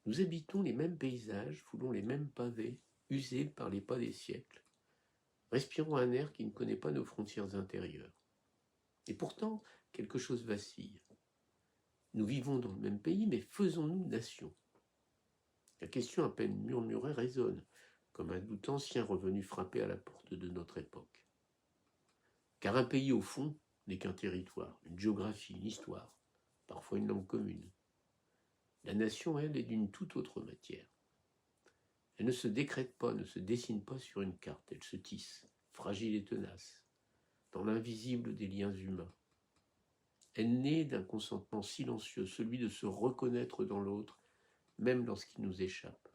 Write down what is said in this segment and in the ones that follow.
Nous habitons les mêmes paysages, foulons les mêmes pavés, usés par les pas des siècles. Respirons un air qui ne connaît pas nos frontières intérieures. Et pourtant, quelque chose vacille. Nous vivons dans le même pays, mais faisons-nous nation? La question à peine murmurée résonne, comme un doute ancien revenu frapper à la porte de notre époque. Car un pays, au fond, n'est qu'un territoire, une géographie, une histoire, parfois une langue commune. La nation, elle, est d'une toute autre matière. Elle ne se décrète pas, ne se dessine pas sur une carte, elle se tisse, fragile et tenace, dans l'invisible des liens humains. Elle naît d'un consentement silencieux, celui de se reconnaître dans l'autre, même lorsqu'il nous échappe.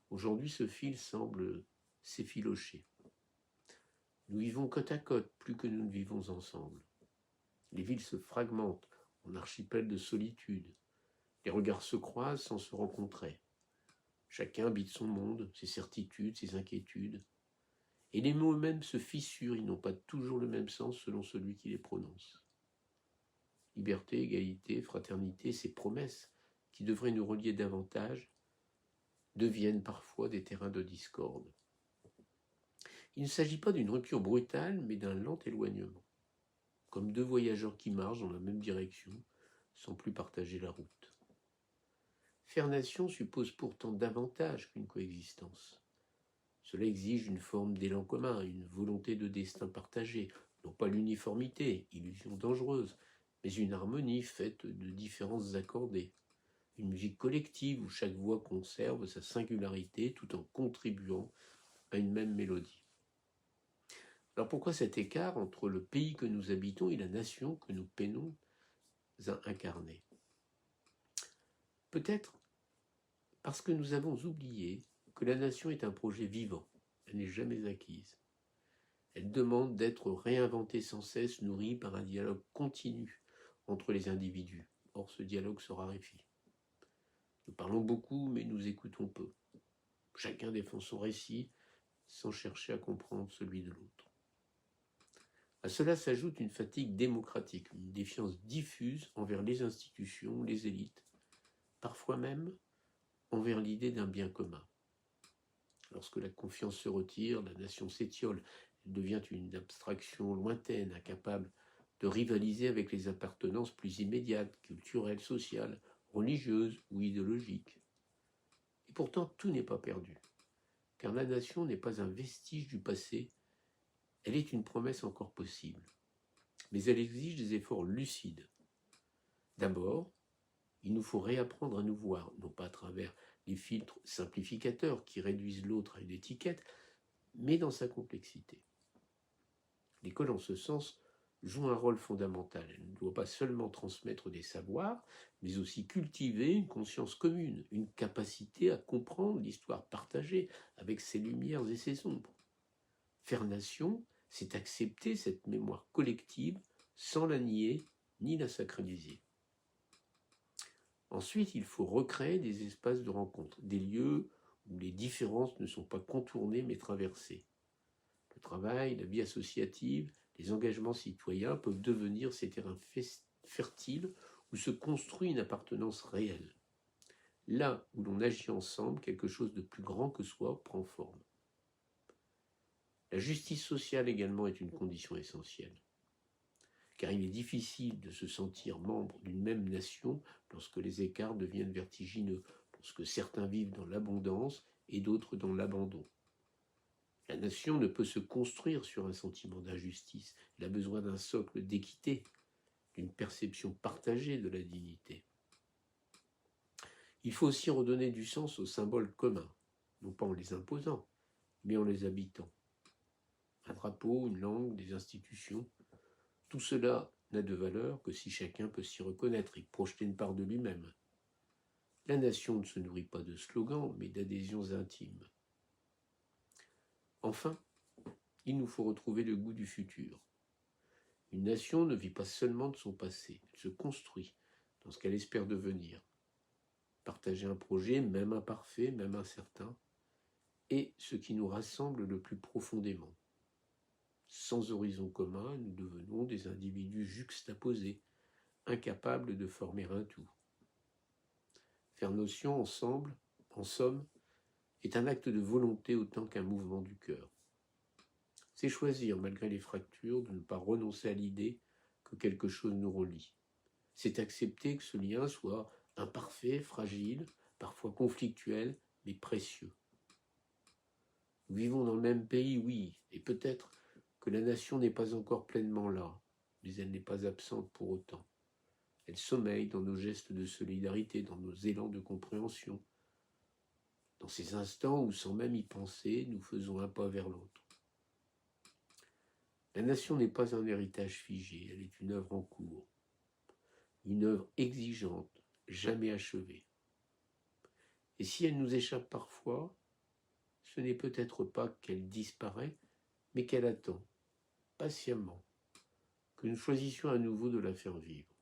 Aujourd'hui, ce fil semble s'effilocher. Nous vivons côte à côte, plus que nous ne vivons ensemble. Les villes se fragmentent en archipels de solitude. Les regards se croisent sans se rencontrer. Chacun habite son monde, ses certitudes, ses inquiétudes. Et les mots eux-mêmes se fissurent, ils n'ont pas toujours le même sens selon celui qui les prononce. Liberté, égalité, fraternité, ces promesses qui devraient nous relier davantage, deviennent parfois des terrains de discorde. Il ne s'agit pas d'une rupture brutale, mais d'un lent éloignement, comme deux voyageurs qui marchent dans la même direction, sans plus partager la route. Faire nation suppose pourtant davantage qu'une coexistence. Cela exige une forme d'élan commun, une volonté de destin partagé, non pas l'uniformité, illusion dangereuse, mais une harmonie faite de différences accordées. Une musique collective où chaque voix conserve sa singularité tout en contribuant à une même mélodie. Alors pourquoi cet écart entre le pays que nous habitons et la nation que nous peinons à incarner? Peut-être parce que nous avons oublié que la nation est un projet vivant, elle n'est jamais acquise. Elle demande d'être réinventée sans cesse, nourrie par un dialogue continu entre les individus. Or, ce dialogue se raréfie. Nous parlons beaucoup, mais nous écoutons peu. Chacun défend son récit sans chercher à comprendre celui de l'autre. À cela s'ajoute une fatigue démocratique, une défiance diffuse envers les institutions, les élites, parfois même envers l'idée d'un bien commun. Lorsque la confiance se retire, la nation s'étiole, elle devient une abstraction lointaine, incapable de rivaliser avec les appartenances plus immédiates, culturelles, sociales, religieuses ou idéologiques. Et pourtant, tout n'est pas perdu, car la nation n'est pas un vestige du passé, elle est une promesse encore possible. Mais elle exige des efforts lucides. D'abord, il nous faut réapprendre à nous voir, non pas à travers les filtres simplificateurs qui réduisent l'autre à une étiquette, mais dans sa complexité. L'école, en ce sens, joue un rôle fondamental. Elle ne doit pas seulement transmettre des savoirs, mais aussi cultiver une conscience commune, une capacité à comprendre l'histoire partagée avec ses lumières et ses ombres. Faire nation, c'est accepter cette mémoire collective sans la nier ni la sacraliser. Ensuite, il faut recréer des espaces de rencontre, des lieux où les différences ne sont pas contournées mais traversées. Le travail, la vie associative, les engagements citoyens peuvent devenir ces terrains fertiles où se construit une appartenance réelle. Là où l'on agit ensemble, quelque chose de plus grand que soi prend forme. La justice sociale également est une condition essentielle, car il est difficile de se sentir membre d'une même nation lorsque les écarts deviennent vertigineux, lorsque certains vivent dans l'abondance et d'autres dans l'abandon. La nation ne peut se construire sur un sentiment d'injustice. Elle a besoin d'un socle d'équité, d'une perception partagée de la dignité. Il faut aussi redonner du sens aux symboles communs, non pas en les imposant, mais en les habitant. Un drapeau, une langue, des institutions, tout cela n'a de valeur que si chacun peut s'y reconnaître et projeter une part de lui-même. La nation ne se nourrit pas de slogans, mais d'adhésions intimes. Enfin, il nous faut retrouver le goût du futur. Une nation ne vit pas seulement de son passé, elle se construit dans ce qu'elle espère devenir. Partager un projet, même imparfait, même incertain, est ce qui nous rassemble le plus profondément. Sans horizon commun, nous devenons des individus juxtaposés, incapables de former un tout. Faire nation ensemble, en somme, est un acte de volonté autant qu'un mouvement du cœur. C'est choisir, malgré les fractures, de ne pas renoncer à l'idée que quelque chose nous relie. C'est accepter que ce lien soit imparfait, fragile, parfois conflictuel, mais précieux. Nous vivons dans le même pays, oui, et peut-être que la nation n'est pas encore pleinement là, mais elle n'est pas absente pour autant. Elle sommeille dans nos gestes de solidarité, dans nos élans de compréhension, dans ces instants où, sans même y penser, nous faisons un pas vers l'autre. La nation n'est pas un héritage figé, elle est une œuvre en cours, une œuvre exigeante, jamais achevée. Et si elle nous échappe parfois, ce n'est peut-être pas qu'elle disparaît, mais qu'elle attend, patiemment, que nous choisissions à nouveau de la faire vivre.